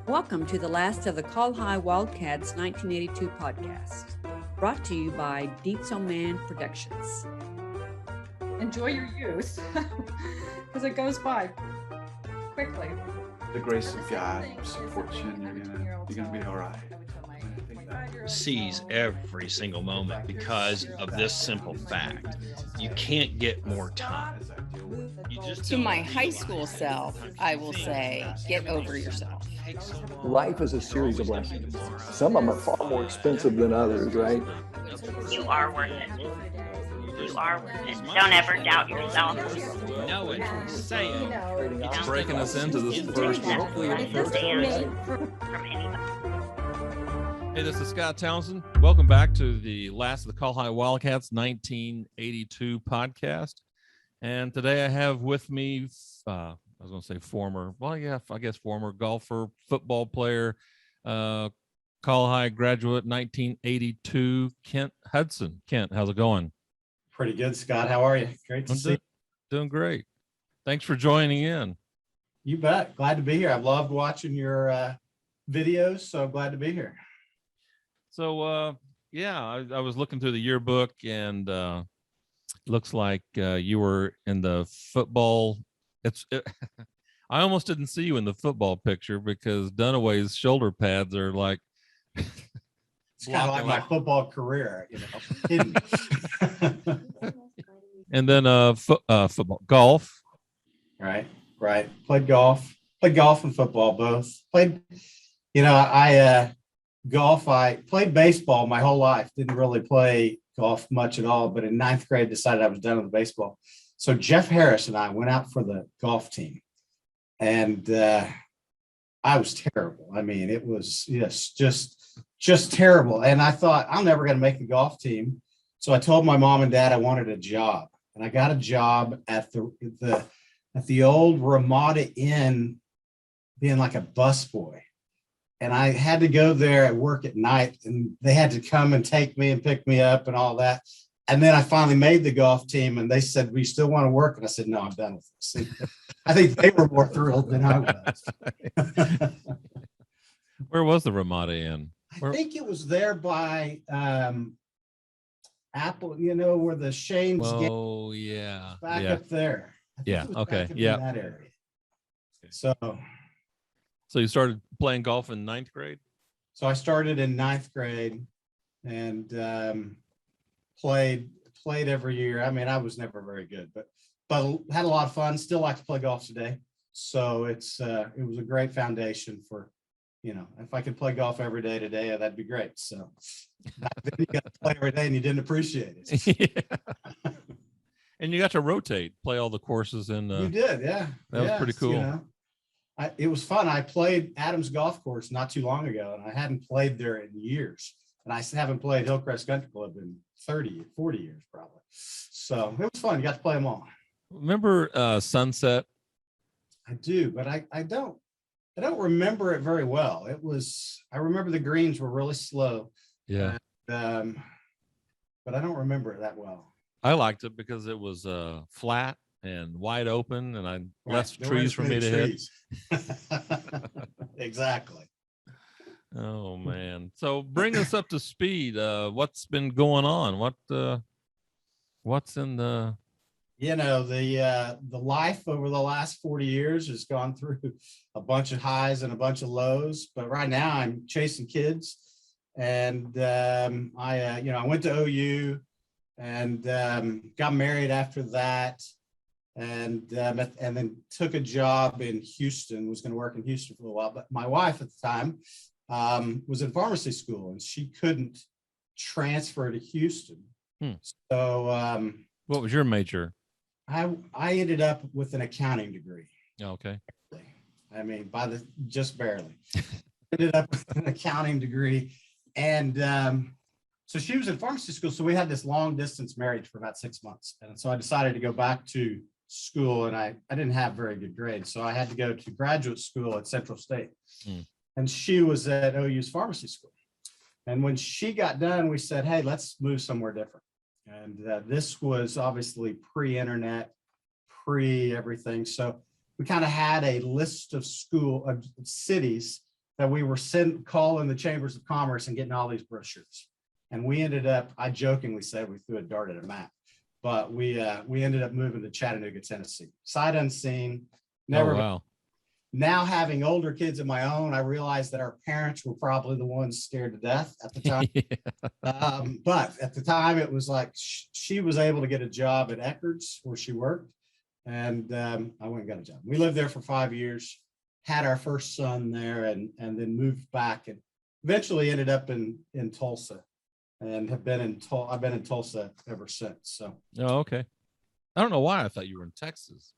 Welcome to the last of the Col-Hi Wildcats 1982 podcast, brought to you by Deets on Man Productions. Enjoy your youth, because it goes by quickly. The grace of God supports you, and you're gonna be all right. Seize every single moment because of this simple fact. You can't get more time. To my high school self, I will say, get over yourself. Life is a series of lessons. Some of them are far more expensive than others, right? You are worth it. You are worth it. Don't ever doubt yourself. Know it. Say it. It's breaking us into this first. Hopefully, from anybody. Hey, this is Scott Townsend. Welcome back to the last of the Col-Hi Wildcats 1982 podcast. And today I have with me, I was going to say former golfer, football player, Col-Hi graduate 1982, Kent Hudson. Kent, how's it going? Pretty good, Scott. How are you? Great to see you. Doing great. Thanks for joining in. You bet. Glad to be here. I've loved watching your videos, so glad to be here. So, I was looking through the yearbook, and looks like you were in the football. I almost didn't see you in the football picture because Dunaway's shoulder pads are like. It's kind of like my football career, hidden. And then football, golf. Right. Played golf and football both. I played baseball my whole life. Didn't really play golf much at all, but in ninth grade decided I was done with baseball. So Jeff Harris and I went out for the golf team, and I was terrible. I mean, it was just terrible. And I thought, I'm never going to make the golf team. So I told my mom and dad I wanted a job, and I got a job at the old Ramada Inn, being like a busboy. And I had to go there at work at night, and they had to come and take me and pick me up and all that. And then I finally made the golf team, and they said, "We still want to work?" And I said, "No, I'm done with this." I think they were more thrilled than I was. Where was the Ramada Inn? I think it was there by Apple, where the Shane's Oh, yeah. back up there. Yeah. Okay. Yeah. In that area. Okay. So you started playing golf in ninth grade? So I started in ninth grade and played every year. I mean, I was never very good, but had a lot of fun. Still like to play golf today. So it was a great foundation for, if I could play golf every day today, that'd be great. So back then you got to play every day and you didn't appreciate it. Yeah. And you got to rotate, play all the courses in. You did, yeah. That was pretty cool. It was fun. I played Adams Golf Course not too long ago, and I hadn't played there in years. And I haven't played Hillcrest Country Club in 40 years probably. So it was fun. You got to play them all. Remember Sunset? I do, but I don't remember it very well. I remember the greens were really slow. Yeah. And, but I don't remember it that well. I liked it because it was flat and wide open, and less trees for me to hit. Exactly. Oh man! So bring us up to speed. What's been going on? What's in the? The life over the last 40 years has gone through a bunch of highs and a bunch of lows. But right now I'm chasing kids, and I went to OU and got married after that. And then took a job in Houston, was going to work in Houston for a while. But my wife at the time was in pharmacy school, and she couldn't transfer to Houston. So what was your major? I ended up with an accounting degree. Okay. I mean, just barely. Ended up with an accounting degree. And so she was in pharmacy school. So we had this long distance marriage for about 6 months. And so I decided to go back to school, and I didn't have very good grades. So I had to go to graduate school at Central State. And she was at OU's pharmacy school. And when she got done, we said, hey, let's move somewhere different. And this was obviously pre-internet, pre-everything. So we kind of had a list of cities that we were calling the chambers of commerce and getting all these brochures. And we ended up, I jokingly said we threw a dart at a map, but we ended up moving to Chattanooga, Tennessee. Sight unseen, never. Oh, wow. Now having older kids of my own, I realized that our parents were probably the ones scared to death at the time. Yeah. But at the time, it was like she was able to get a job at Eckerd's where she worked, and I went and got a job. We lived there for 5 years, had our first son there, and then moved back, and eventually ended up in Tulsa, and have been in I've been in Tulsa ever since. So. Oh, okay. I don't know why I thought you were in Texas.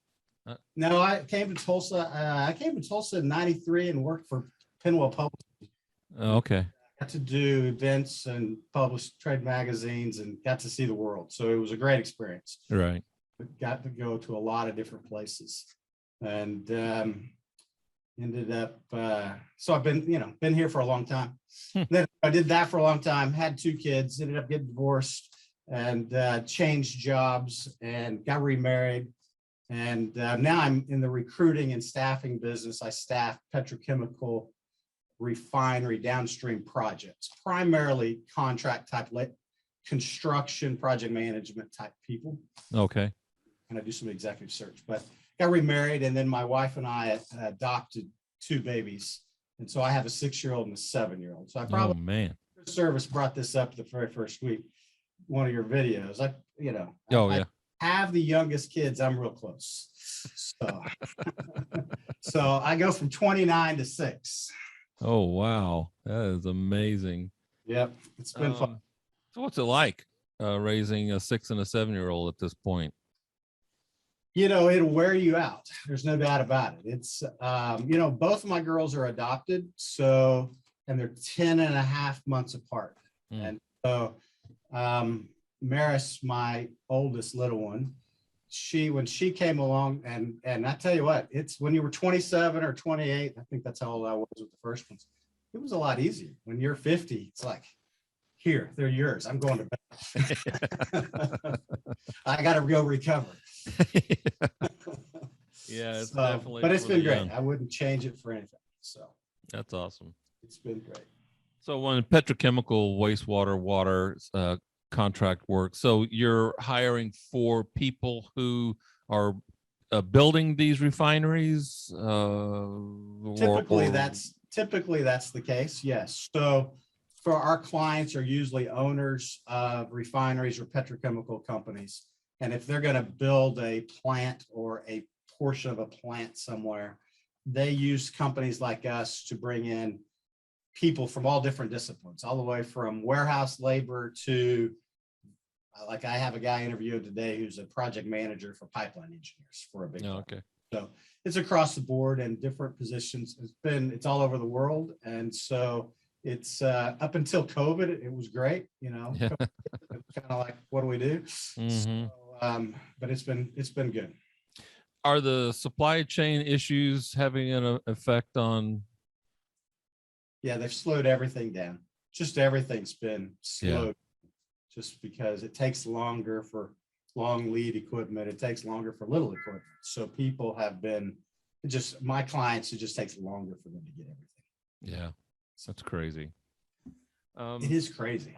No, I came to Tulsa. I came to Tulsa in '93 and worked for Penwell Publishing. Oh, okay. Got to do events and publish trade magazines and got to see the world. So it was a great experience. Right. Got to go to a lot of different places, and ended up. So I've been here for a long time. Then I did that for a long time. Had 2 kids. Ended up getting divorced and changed jobs and got remarried. And now I'm in the recruiting and staffing business. I staff petrochemical refinery downstream projects, primarily contract type construction, project management type people. Okay. And I do some executive search, but got remarried. And then my wife and I adopted 2 babies. And so I have a 6-year-old and a 7-year-old. So I probably, man, service brought this up the very first week, one of your videos. I have the youngest kids. I'm real close. So, so I go from 29 to 6. Oh, wow. That is amazing. Yep. It's been fun. So what's it like raising a 6 and a 7-year-old at this point? It'll wear you out. There's no doubt about it. It's, both of my girls are adopted. So, and they're 10 and a half months apart. And so, Maris, my oldest little one, when she came along, and I tell you what, it's when you were 27 or 28, I think that's how old I was with the first ones. It was a lot easier. When you're 50, it's like, here, they're yours. I'm going to bed. I got to go recover. Yeah, it's definitely. But it's been great. I wouldn't change it for anything. So that's awesome. It's been great. So when petrochemical water contract work, so you're hiring for people who are building these refineries. Typically, that's the case. Yes. So for our clients are usually owners of refineries or petrochemical companies. And if they're going to build a plant or a portion of a plant somewhere, they use companies like us to bring in people from all different disciplines, all the way from warehouse labor to, like I have a guy interviewed today who's a project manager for pipeline engineers for a big Oh, okay. So it's across the board and different positions. It's all over the world. And so it's up until COVID, it was great, Yeah. kind of like, what do we do? Mm-hmm. So, but it's been good. Are the supply chain issues having an effect on? Yeah, they've slowed everything down. Just everything's been slowed just because it takes longer for long lead equipment. It takes longer for little equipment. So people have been my clients, it just takes longer for them to get everything. Yeah, that's crazy. It is crazy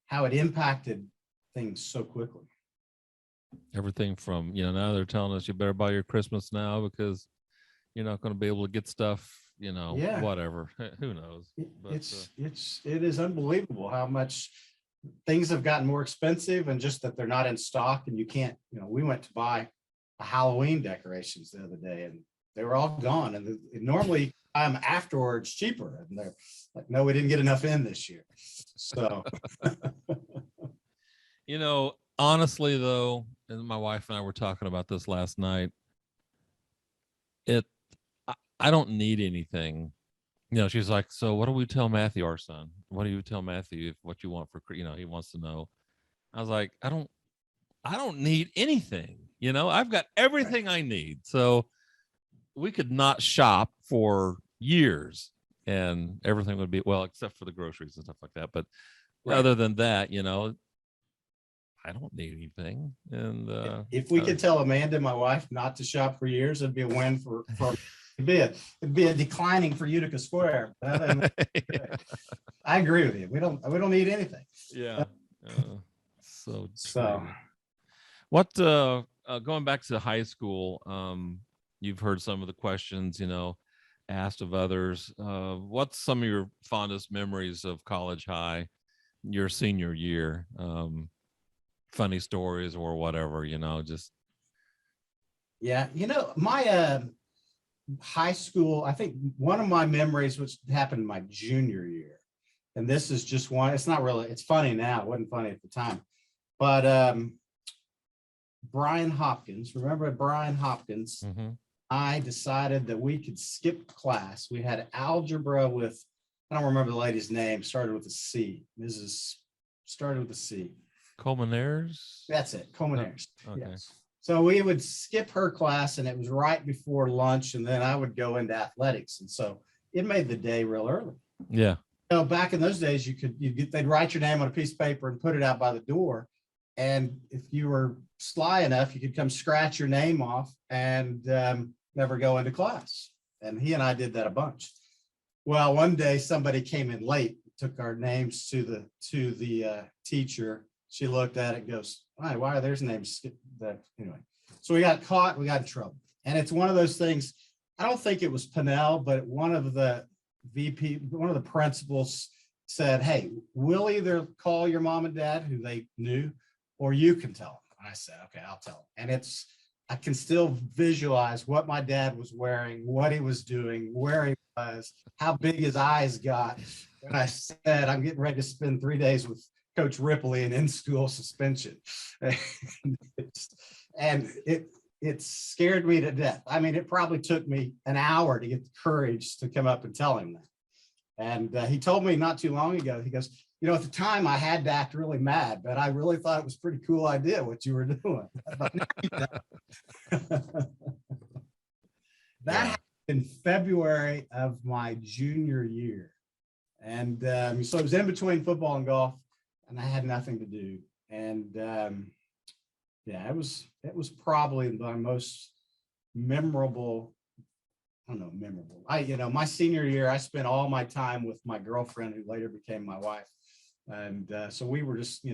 how it impacted things so quickly. Everything from, now they're telling us you better buy your Christmas now because you're not going to be able to get stuff, whatever. Who knows? But, it is unbelievable how much things have gotten more expensive, and just that they're not in stock, and you can't, we went to buy Halloween decorations the other day and they were all gone, and normally I'm afterwards cheaper, and they're like, no, we didn't get enough in this year. So honestly though, and my wife and I were talking about this last night, I don't need anything. She's like, so what do we tell Matthew, our son? What do you tell Matthew if what you want for, he wants to know. I was like, I don't need anything. I've got everything I need. So we could not shop for years and everything would be, well, except for the groceries and stuff like that. But other than that, I don't need anything. And if we could tell Amanda, my wife, not to shop for years, it'd be a win for it'd be a declining for Utica Square. But other than that, I agree with you. We don't need anything. Yeah. So So what going back to high school, you've heard some of the questions, asked of others. What's some of your fondest memories of College High, your senior year? Funny stories or whatever, just. yeah, my high school, I think one of my memories, which happened my junior year, and this is just one, it's not really, it's funny now, it wasn't funny at the time, but Brian Hopkins, remember Brian Hopkins? Mm-hmm. I decided that we could skip class. We had algebra with, I don't remember the lady's name, started with a C. Started with a C. Colmenares? That's it, Colmenares. Okay. Yes. So we would skip her class, and it was right before lunch, and then I would go into athletics. And so it made the day real early. Yeah. Back in those days, they'd write your name on a piece of paper and put it out by the door. And if you were sly enough, you could come scratch your name off and never go into class. And he and I did that a bunch. Well, one day somebody came in late, took our names to the teacher. She looked at it and goes, why are their names that anyway? So we got caught, we got in trouble. And it's one of those things, I don't think it was Pinnell, but one of the principals said, hey, we'll either call your mom and dad, who they knew, or you can tell them. And I said, okay, I'll tell them. And I can still visualize what my dad was wearing, what he was doing, where he was, how big his eyes got. And I said, I'm getting ready to spend 3 days with Coach Ripley in school suspension. And it scared me to death. I mean, it probably took me an hour to get the courage to come up and tell him that. And he told me not too long ago, he goes, at the time I had to act really mad, but I really thought it was a pretty cool idea what you were doing. That happened in February of my junior year. And so it was in between football and golf, and I had nothing to do. And it was probably my most memorable. I don't know, memorable. My senior year, I spent all my time with my girlfriend, who later became my wife. And so we were just,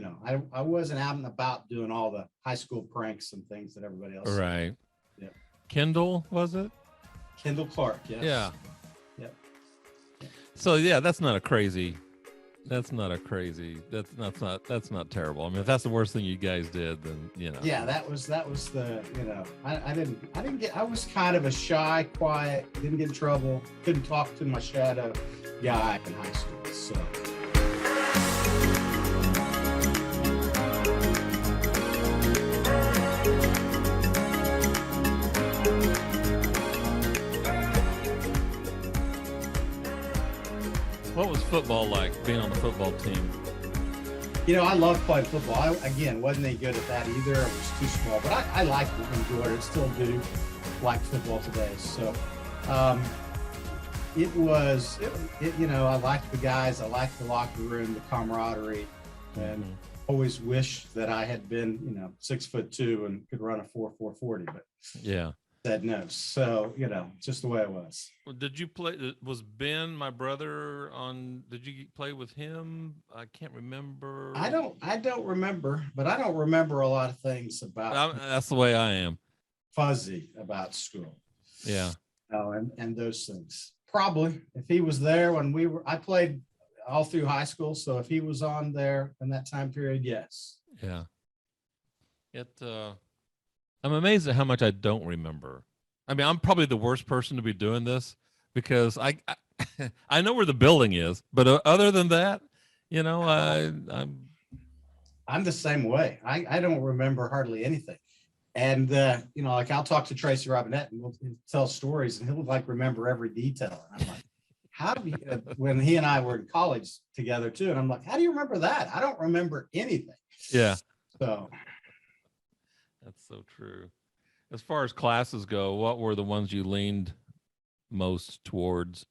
I wasn't out and about doing all the high school pranks and things that everybody else did. Right. Yep. Kendall, was it? Kendall Clark, yes. Yeah. Yep. So yeah, that's not terrible. I mean, if that's the worst thing you guys did, then Yeah, that was the, I was kind of a shy, quiet, didn't get in trouble, couldn't talk to my shadow guy in high school. So what was football like, being on the football team? I love playing football. I, again, wasn't any good at that either. I was too small, but I liked it, enjoyed it, still do like football today. So I liked the guys, I liked the locker room, the camaraderie, and always wished that I had been, 6'2" and could run a 4.40, but yeah, said no. So, just the way it was. Well, did you play? Was Ben, my brother, on? Did you play with him? I can't remember. I don't remember, but I don't remember a lot of things about. That's the way I am. Fuzzy about school. Yeah. And those things. Probably, if he was there when I played all through high school. So if he was on there in that time period, yes. Yeah. I'm amazed at how much I don't remember. I mean, I'm probably the worst person to be doing this because I know where the building is, but other than that, I'm the same way. I don't remember hardly anything. And, like I'll talk to Tracy Robinette and we'll tell stories and he'll remember every detail. And I'm like, how do you, when he and I were in college together too. And I'm like, how do you remember that? I don't remember anything. Yeah. So. That's so true. As far as classes go, what were the ones you leaned most towards?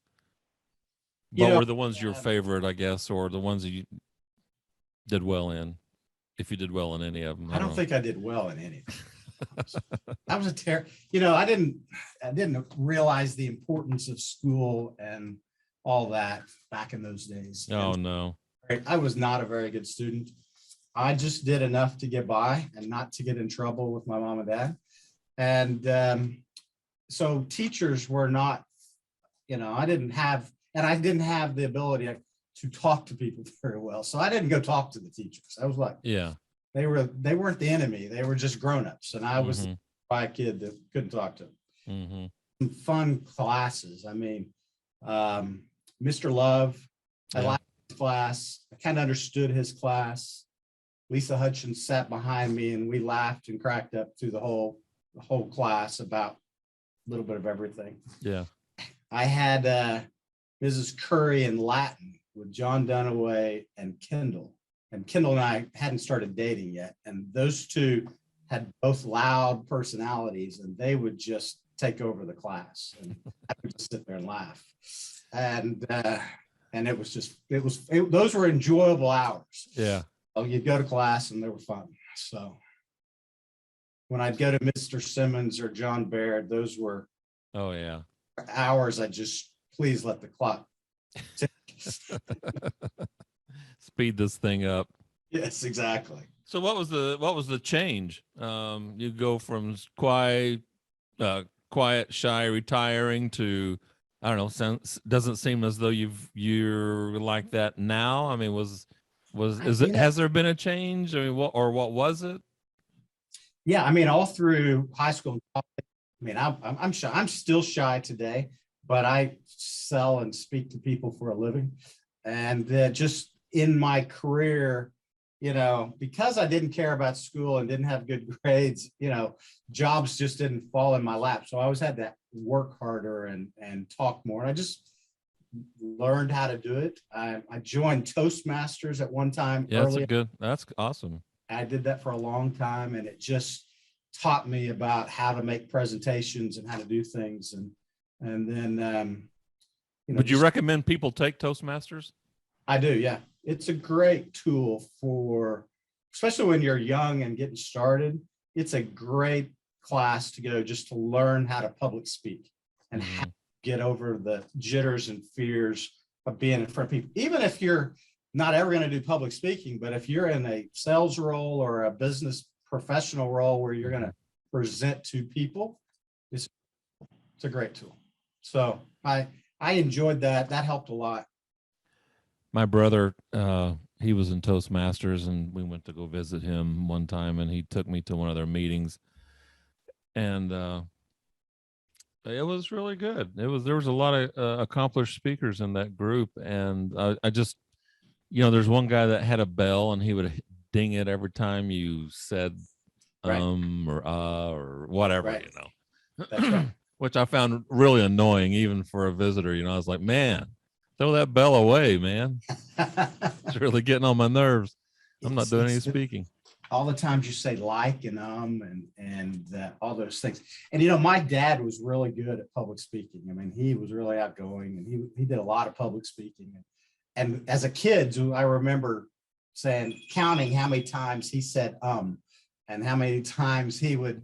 What were the ones your favorite, I guess, or the ones that you did well in? If you did well in any of them. I don't think I did well in any. That was a I didn't realize the importance of school and all that back in those days. Oh, And no. I was not a very good student. I just did enough to get by and not to get in trouble with my mom and dad. And so teachers were not, I didn't have the ability to talk to people very well. So I didn't go talk to the teachers. I was like, Yeah. they weren't the enemy. They were just grown-ups. And I was the quiet kid that couldn't talk to them. Some fun classes. I mean, Mr. Love, I liked his class. I kind of understood his class. Lisa Hudson sat behind me and we laughed and cracked up through the whole class about a little bit of everything. Yeah. I had Mrs. Curry in Latin with John Dunaway and Kendall. And Kendall and I hadn't started dating yet. And those two had both loud personalities and they would just take over the class. And I would just sit there and laugh. And it was those were enjoyable hours. Yeah. Oh, you'd go to class and they were fun. So when I'd go to Mr. Simmons or John Baird, those were hours. Please let the clock tick. Speed this thing up. Yes, exactly. So what was the change? You go from quiet, shy, retiring to, I don't know, doesn't seem as though you're like that now. I mean, has there been a change? I mean, what was it? Yeah, I mean, all through high school and college, I mean, I'm shy. I'm still shy today, but I sell and speak to people for a living. And just in my career, because I didn't care about school and didn't have good grades, jobs just didn't fall in my lap. So I always had to work harder and talk more. And I just learned how to do it. I joined Toastmasters at one time. Yeah, that's awesome. I did that for a long time, and it just taught me about how to make presentations and how to do things. And then, would you recommend people take Toastmasters? I do. Yeah. It's a great tool especially when you're young and getting started. It's a great class to go just to learn how to public speak and how to get over the jitters and fears of being in front of people. Even if you're not ever going to do public speaking, but if you're in a sales role or a business professional role where you're going to present to people, it's a great tool. So I enjoyed that. That helped a lot. My brother, he was in Toastmasters, and we went to go visit him one time, and he took me to one of their meetings, and it was really good. There was a lot of accomplished speakers in that group, and I just, there's one guy that had a bell, and he would ding it every time you said or whatever, Right. That's right. which I found really annoying even for a visitor. I was like, man, throw that bell away, man. It's really getting on my nerves. I'm not doing any speaking. All the times you say like and all those things. And my dad was really good at public speaking. I mean, he was really outgoing, and he did a lot of public speaking. And as a kid, I remember counting how many times he said and how many times he would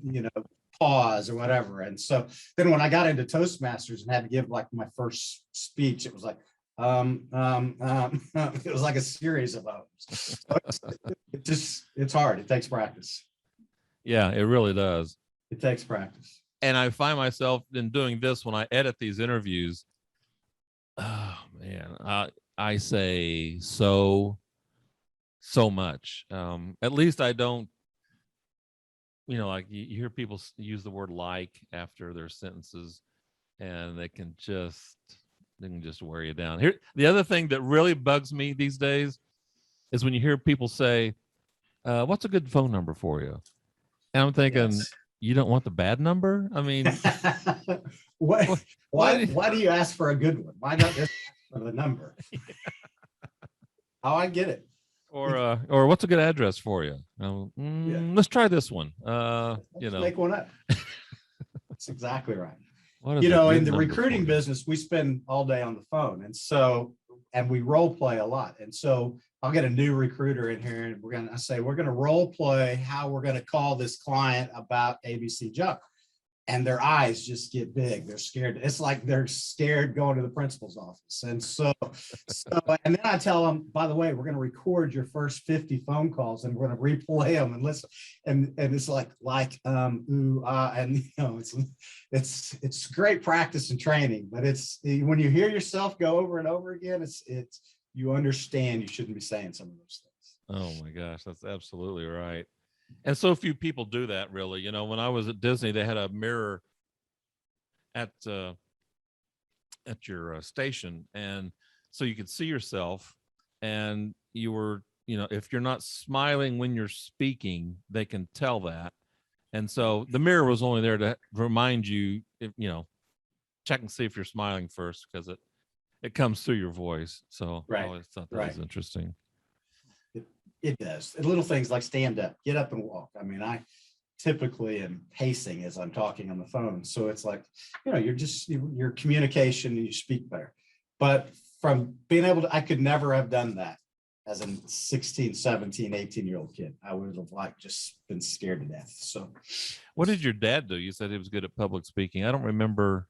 pause or whatever. And so then when I got into Toastmasters and had to give like my first speech, it was like it was like a series of it's hard. It takes practice. Yeah, it really does. It takes practice. And I find myself in doing this when I edit these interviews. Oh man, I say so much. At least I don't, like you hear people use the word like after their sentences, and they can just wear you down. Here, the other thing that really bugs me these days is when you hear people say, what's a good phone number for you? And I'm thinking, yes. You don't want the bad number? I mean, why do you ask for a good one? Why not just ask for the number? Oh, I get it. Or what's a good address for you? Let's try this one. Make one up. That's exactly right. In the recruiting business, we spend all day on the phone. And so and we role play a lot. And so I'll get a new recruiter in here and we're going to role play how we're going to call this client about ABC junk. And their eyes just get big. They're scared. It's like they're scared going to the principal's office. And and then I tell them, by the way, we're going to record your first 50 phone calls and we're going to replay them and listen. And it's and it's great practice and training, but it's when you hear yourself go over and over again, it's you understand you shouldn't be saying some of those things. Oh my gosh, that's absolutely right. And so few people do that, really. You know, when I was at Disney, they had a mirror at your station, and so you could see yourself, and you were, you know, if you're not smiling when you're speaking, they can tell that. And so the mirror was only there to remind you, if, you know, check and see if you're smiling first, because it comes through your voice. So I always thought that was interesting. It does. And little things like stand up, get up and walk. I mean, I typically am pacing as I'm talking on the phone. So it's like, you know, your communication and you speak better. But from being able to, I could never have done that as a 16, 17, 18-year-old kid. I would have just been scared to death. So what did your dad do? You said he was good at public speaking. I don't remember.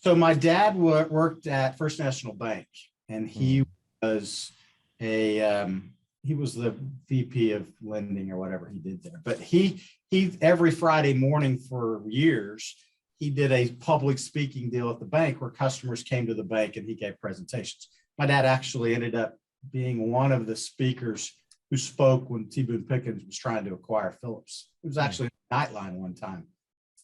So my dad worked at First National Bank, and he was he was the VP of lending or whatever he did there. But he every Friday morning for years, he did a public speaking deal at the bank where customers came to the bank and he gave presentations. My dad actually ended up being one of the speakers who spoke when T. Boone Pickens was trying to acquire Phillips. It was actually a Nightline one time,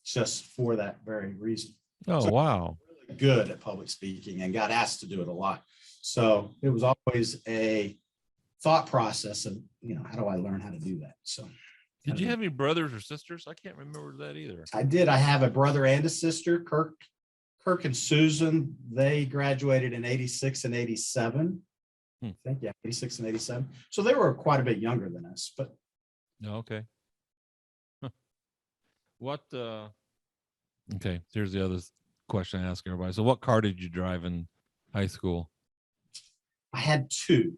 just for that very reason. Oh, so wow. Really good at public speaking and got asked to do it a lot. So it was always a thought process of, you know, how do I learn how to do that? So did you have any brothers or sisters? I can't remember that either. I did. I have a brother and a sister, Kirk and Susan. They graduated in 86 and 87. I think, 86 and 87. So they were quite a bit younger than us, but. Okay. What, okay, here's the other question I ask everybody. So what car did you drive in high school? I had two.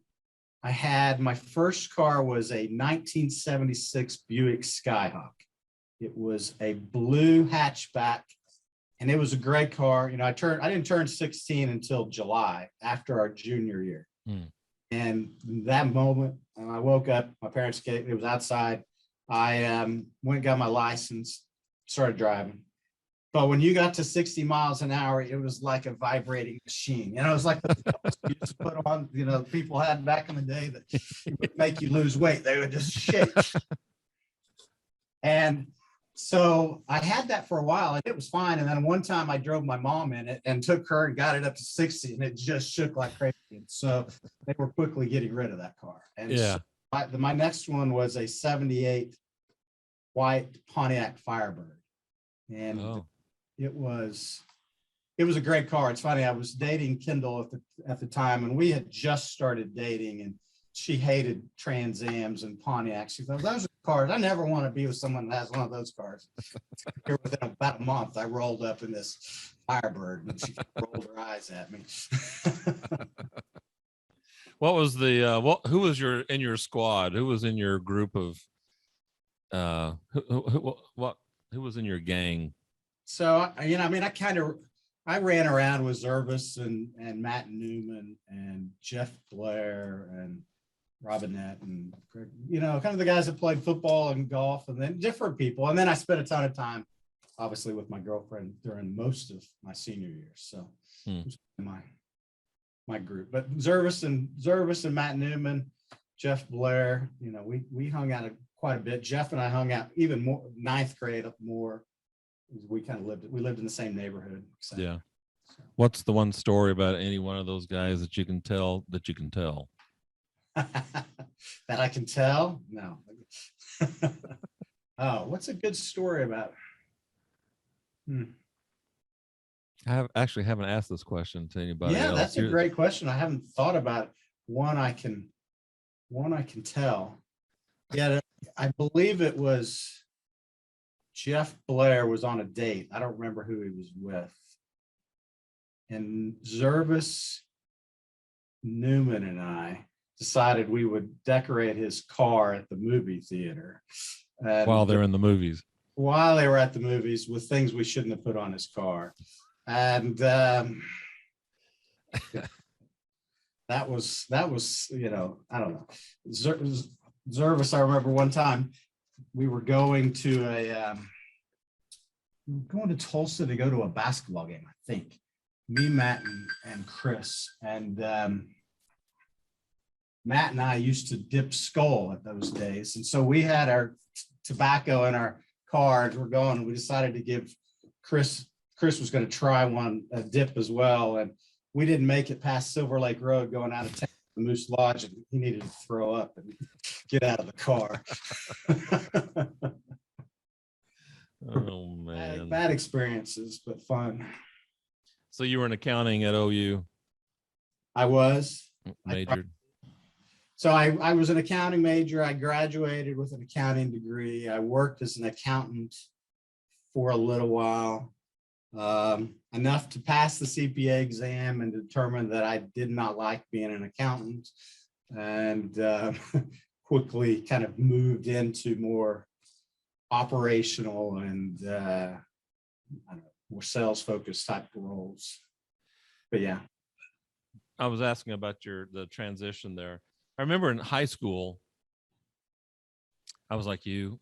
My first car was a 1976 Buick Skyhawk. It was a blue hatchback, and it was a great car. You know, I didn't turn 16 until July after our junior year. And that moment, I woke up, my parents came, it was outside. I went and got my license, started driving. But when you got to 60 miles an hour, it was like a vibrating machine. You know, it was like the you used to put on, you know, people had back in the day that would make you lose weight. They would just shake. And so I had that for a while and it was fine. And then one time I drove my mom in it and took her and got it up to 60 and it just shook like crazy. And so they were quickly getting rid of that car. And so my next one was a 78 white Pontiac Firebird. And it was a great car. It's funny. I was dating Kendall at the time, and we had just started dating, and she hated Trans Ams and Pontiacs. She thought, those are cars. I never want to be with someone that has one of those cars. Here within about a month, I rolled up in this Firebird, and she rolled her eyes at me. What was the who was in your squad? Who was in your group of who was in your gang? So, you know, I mean, I ran around with Zervis and Matt Newman and Jeff Blair and Robinette and, you know, kind of the guys that played football and golf and then different people. And then I spent a ton of time, obviously, with my girlfriend during most of my senior year. So it was my group. But Zervis and Matt Newman, Jeff Blair, you know, we hung out quite a bit. Jeff and I hung out even more, ninth grade up more. We kind of lived in the same neighborhood. So. Yeah. What's the one story about any one of those guys that you can tell? That I can tell? No. Oh, what's a good story about? I haven't asked this question to anybody else. That's a great question. I haven't thought about one I can tell. Yeah, I believe it was Jeff Blair was on a date. I don't remember who he was with. And Zervis Newman and I decided we would decorate his car at the movie theater. And While they're in the movies. while they were at the movies with things we shouldn't have put on his car. And that was, you know, I don't know. Zervis, I remember one time we were going to Tulsa to go to a basketball game, I think. Me, Matt, and Chris. And Matt and I used to dip Skull at those days. And so we had our tobacco in our car as we're going, and we decided to give Chris was going to try a dip as well. And we didn't make it past Silver Lake Road going out of town to Moose Lodge, and he needed to throw up and get out of the car. Oh man. Bad experiences, but fun. So you were in accounting at OU? I was. Majored. So I was an accounting major. I graduated with an accounting degree. I worked as an accountant for a little while, enough to pass the CPA exam and determine that I did not like being an accountant, and quickly kind of moved into more operational and I don't know, more sales focused type of roles. But yeah. I was asking about the transition there. I remember in high school, I was like you,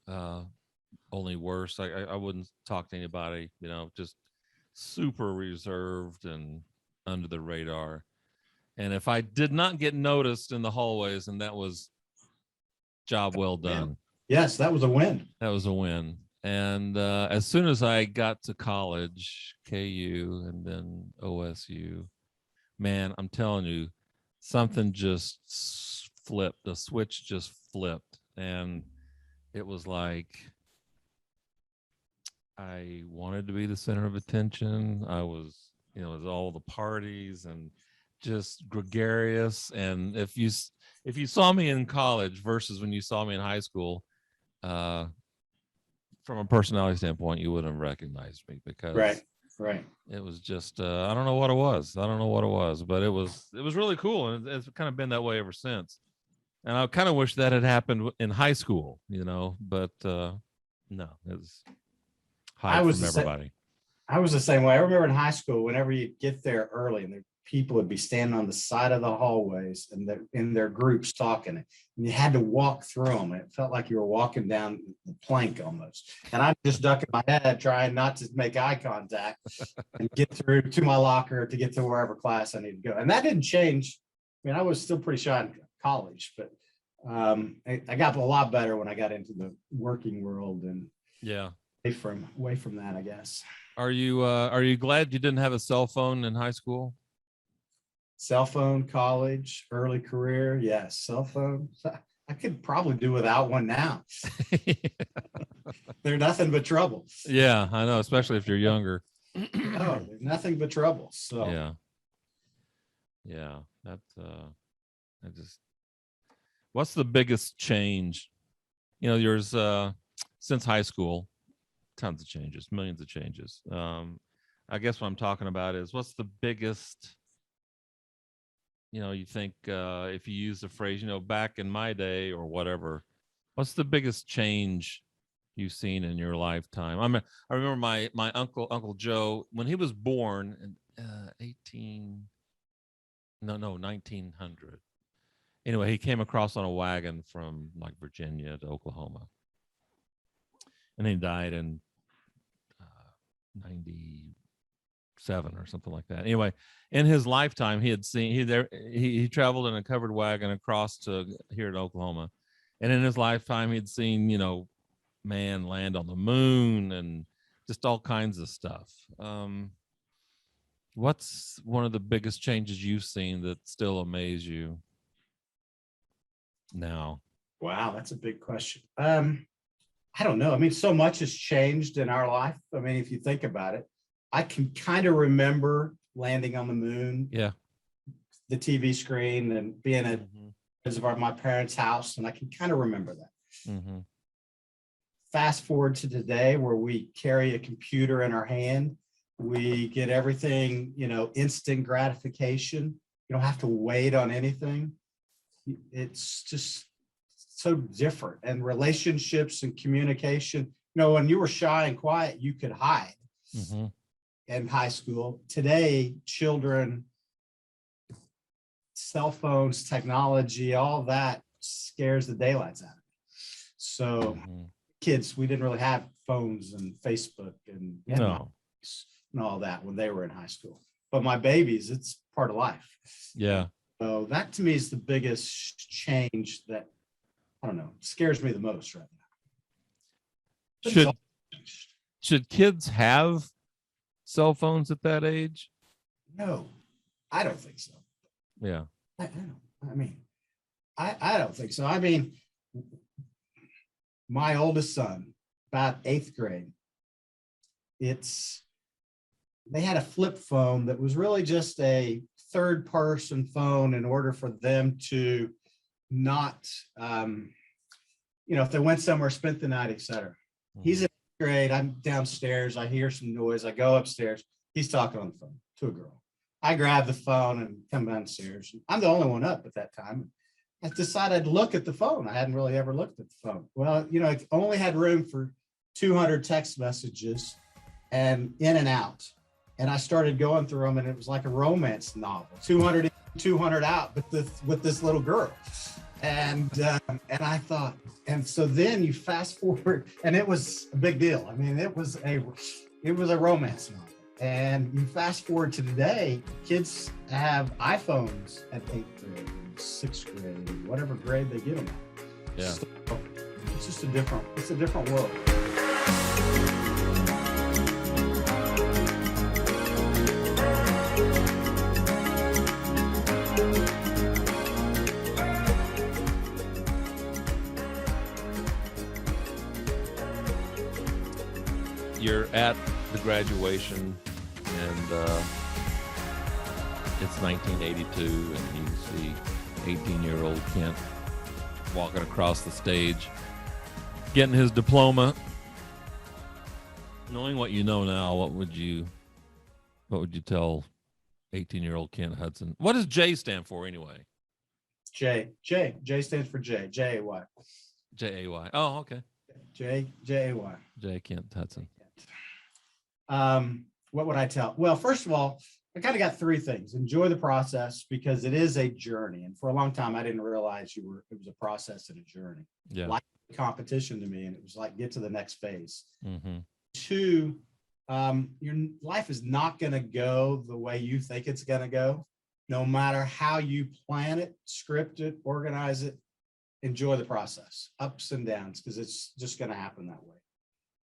only worse. I wouldn't talk to anybody, you know, just super reserved and under the radar. And if I did not get noticed in the hallways, and that was job well done. Yes, that was a win. That was a win. And as soon as I got to college, KU and then OSU, man, I'm telling you, something just flipped. The switch just flipped. And it was like I wanted to be the center of attention. I was, you know, it was all the parties and just gregarious. And if you saw me in college versus when you saw me in high school, from a personality standpoint, you wouldn't have recognized me because right. It was just I don't know what it was. But it was really cool, and it's kind of been that way ever since. And I kind of wish that had happened in high school, you know. But no, it was high from everybody. I was the same way. I remember in high school, whenever you get there early, and people would be standing on the side of the hallways and they're in their groups talking, and you had to walk through them. It felt like you were walking down the plank almost. And I'm just ducking my head, trying not to make eye contact and get through to my locker to get to wherever class I need to go. And that didn't change. I mean, I was still pretty shy in college, but I got a lot better when I got into the working world and away from that, I guess. Are you glad you didn't have a cell phone in high school? Cell phone, college, early career. Yes. Cell phone. I could probably do without one now. They're nothing but trouble. Yeah, I know, especially if you're younger. Oh, they're nothing but trouble. So yeah, what's the biggest change? You know, yours since high school, tons of changes, millions of changes. I guess what I'm talking about is what's the biggest, you know, you think if you use the phrase, you know, back in my day or whatever, what's the biggest change you've seen in your lifetime? I remember my Uncle Joe, when he was born in 1900. Anyway, he came across on a wagon from like Virginia to Oklahoma. And he died in 97 or something like that. Anyway, in his lifetime, he traveled in a covered wagon across to here in Oklahoma. And in his lifetime, he'd seen, you know, man land on the moon and just all kinds of stuff. What's one of the biggest changes you've seen that still amaze you now? Wow, that's a big question. I don't know. I mean, so much has changed in our life. I mean, if you think about it, I can kind of remember landing on the moon. Yeah. The TV screen and being at my parents' house, and I can kind of remember that. Mm-hmm. Fast forward to today, where we carry a computer in our hand, we get everything, you know, instant gratification. You don't have to wait on anything. It's just so different. And relationships and communication, when you were shy and quiet, you could hide in high school. Today, children, cell phones, technology, all that scares the daylights out of me. So kids, we didn't really have phones and Facebook and all that when they were in high school. But my babies, it's part of life. Yeah. So that to me is the biggest change that, I don't know, scares me the most right now. Should kids have cell phones at that age? No, I don't think so. Yeah. I don't think so. I mean, my oldest son, about 8th grade, they had a flip phone that was really just a third person phone in order for them to not, if they went somewhere, spent the night, etc. He's in 8th grade. I'm downstairs. I hear some noise. I go upstairs. He's talking on the phone to a girl. I grab the phone and come downstairs. I'm the only one up at that time. I decided I'd look at the phone. I hadn't really ever looked at the phone. Well, it only had room for 200 text messages and in and out. And I started going through them, and it was like a romance novel, 200 in, 200 out, but with this little girl. And I thought, and so then you fast forward, and it was a big deal. I mean, it was a romance novel. And you fast forward to today, kids have iPhones at 8th grade, 6th grade, whatever grade they get them at. Yeah. So it's just a different world. You're at the graduation, and it's 1982, and you see 18-year-old Kent walking across the stage, getting his diploma. Knowing what you know now, what would you tell 18-year-old Kent Hudson? What does J stand for anyway? J stands for J. J-A-Y. J-A-Y. Oh, okay. J-A-Y. J. Kent Hudson. What would I tell? Well, first of all, I kind of got 3 things. Enjoy the process, because it is a journey. And for a long time, I didn't realize it was a process and a journey. Yeah. Like competition to me. And it was like, get to the next phase. 2, your life is not going to go the way you think it's going to go. No matter how you plan it, script it, organize it, enjoy the process, ups and downs, because it's just going to happen that way.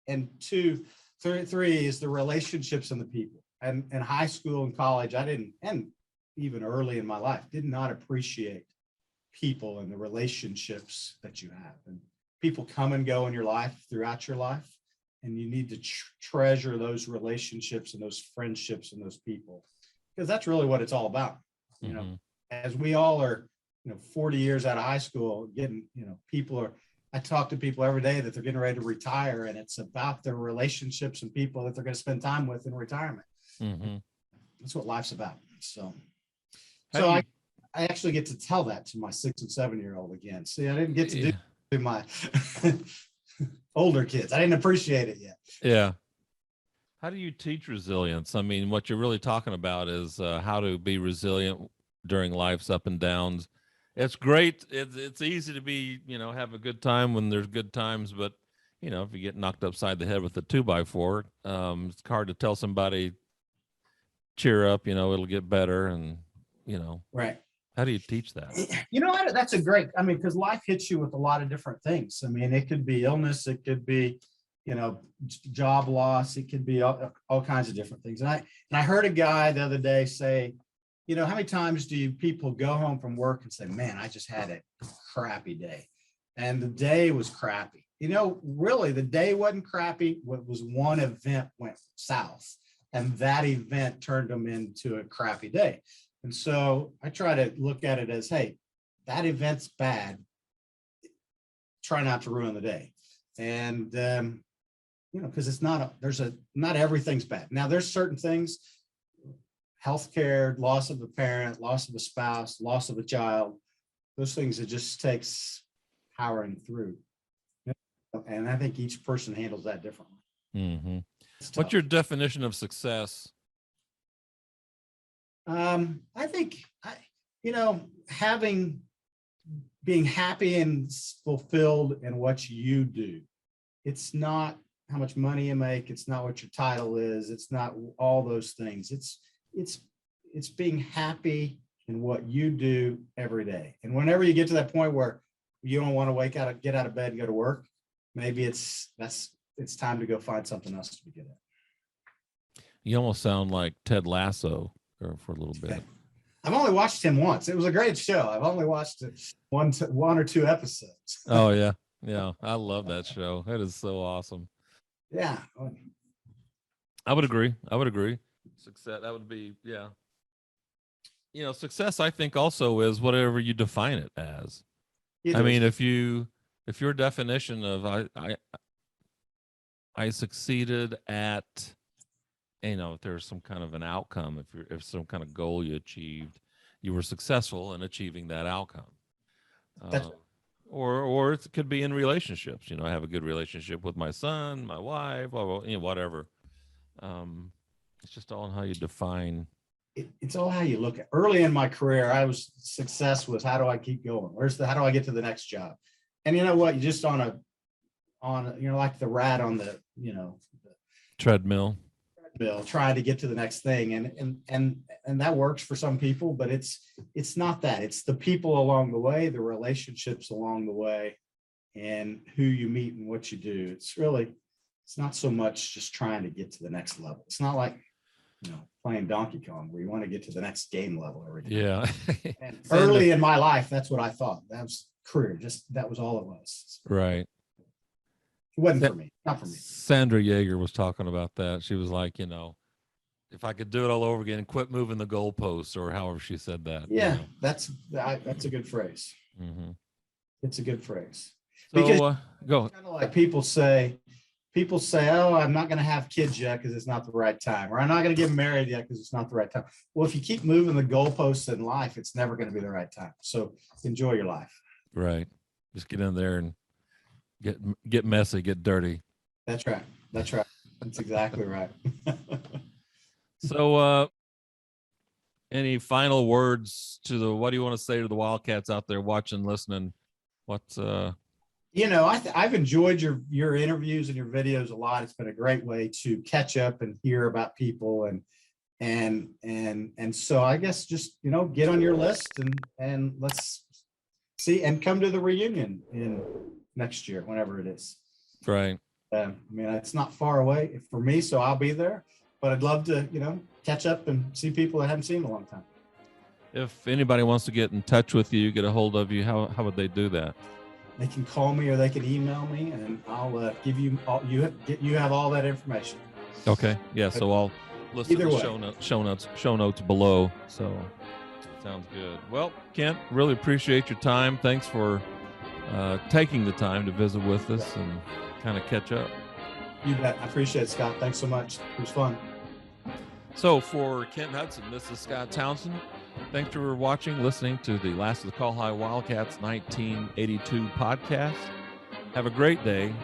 And 3 is the relationships and the people. And in high school and college, I didn't, and even early in my life, did not appreciate people and the relationships that you have. And people come and go in your life throughout your life. And you need to treasure those relationships and those friendships and those people, because that's really what it's all about. As we all are, 40 years out of high school, I talk to people every day that they're getting ready to retire, and it's about their relationships and people that they're going to spend time with in retirement. That's what life's about. So I actually get to tell that to my 6 and 7-year-old again. See, I didn't get to do it to my older kids. I didn't appreciate it yet. Yeah. How do you teach resilience? I mean, what you're really talking about is how to be resilient during life's up and downs. It's great. It's easy to be, have a good time when there's good times, but if you get knocked upside the head with a 2x4, it's hard to tell somebody, cheer up, it'll get better. And, Right. How do you teach that? That's a great, because life hits you with a lot of different things. It could be illness. It could be, job loss. It could be all kinds of different things. And I heard a guy the other day say, how many times do people go home from work and say, man, I just had a crappy day. And the day was crappy. Really, the day wasn't crappy. What was one event went south, and that event turned them into a crappy day. And so I try to look at it as, hey, that event's bad. Try not to ruin the day. And, because it's not everything's bad. Now, there's certain things, healthcare, loss of a parent, loss of a spouse, loss of a child, those things, it just takes powering through. And I think each person handles that differently. Mm-hmm. What's your definition of success? I think, being happy and fulfilled in what you do. It's not how much money you make. It's not what your title is. It's not all those things. It's being happy in what you do every day. And whenever you get to that point where you don't want to get out of bed and go to work, maybe it's time to go find something else to be good at. You almost sound like Ted Lasso for a little bit. I've only watched him once. It was a great show. I've only watched it one or two episodes. Oh yeah. Yeah. I love that show. It is so awesome. Yeah. I would agree. Success, that would be, yeah. Success, I think, also is whatever you define it as. I mean, if your definition of I succeeded at, if there's some kind of an outcome, if some kind of goal you achieved, you were successful in achieving that outcome. Or it could be in relationships. I have a good relationship with my son, my wife, whatever. It's just all in how you define. It's all how you look at. Early in my career, success was how do I keep going? How do I get to the next job? And you know what? You just on like the rat on the treadmill, trying to get to the next thing. And that works for some people, but it's not that. It's the people along the way, the relationships along the way, and who you meet and what you do. It's not so much just trying to get to the next level. It's not like, playing Donkey Kong where you want to get to the next game level every day. Yeah. And early in my life, that's what I thought. That was career. That was all it was. Right. It wasn't for me. Not for me. Sandra Yeager was talking about that. She was like, if I could do it all over again, quit moving the goalposts, or however she said that. Yeah, that's a good phrase. Mm-hmm. It's a good phrase. So, because go. Kind of like people say, oh, I'm not going to have kids yet because it's not the right time, or I'm not going to get married yet because it's not the right time. Well, if you keep moving the goalposts in life, it's never going to be the right time. So enjoy your life. Right. Just get in there and get messy, get dirty. That's right. That's exactly right. So, any final words what do you want to say to the Wildcats out there watching, listening? I've enjoyed your interviews and your videos a lot. It's been a great way to catch up and hear about people, and so I guess just get on your list and let's see and come to the reunion in next year, whenever it is. Right. It's not far away for me, so I'll be there. But I'd love to catch up and see people I haven't seen in a long time. If anybody wants to get in touch with you, get a hold of you, how would they do that? They can call me or they can email me, and I'll give you you have all that information. Okay. Yeah. So I'll listen to the show notes below. So sounds good. Well, Kent, really appreciate your time. Thanks for taking the time to visit with us and kind of catch up. You bet. I appreciate it, Scott. Thanks so much. It was fun. So for Kent Hudson, this is Scott Townsend. Thanks for watching, listening to the last of the Col-Hi Wildcats 1982 podcast. Have a great day,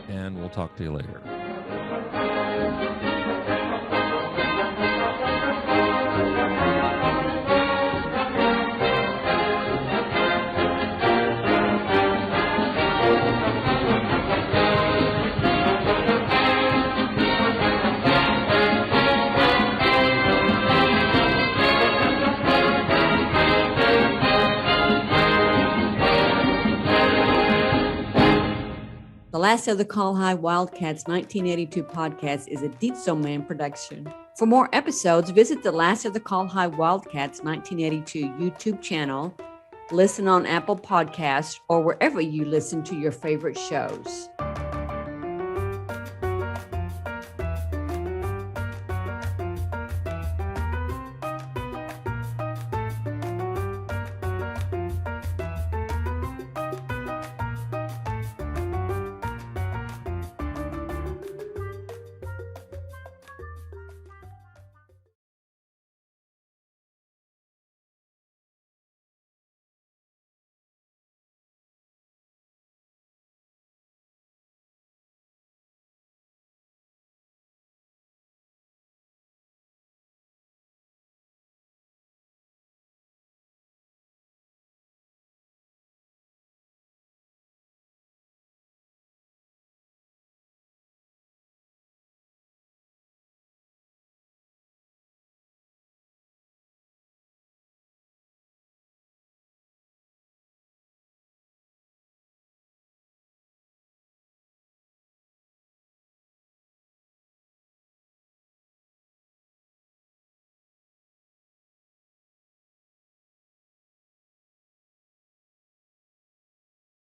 and we'll talk to you later. The last of the Col-Hi Wildcats 1982 podcast is a Dietzo Man production. For more episodes, visit the Last of the Col-Hi Wildcats 1982 YouTube channel, listen on Apple Podcasts, or wherever you listen to your favorite shows.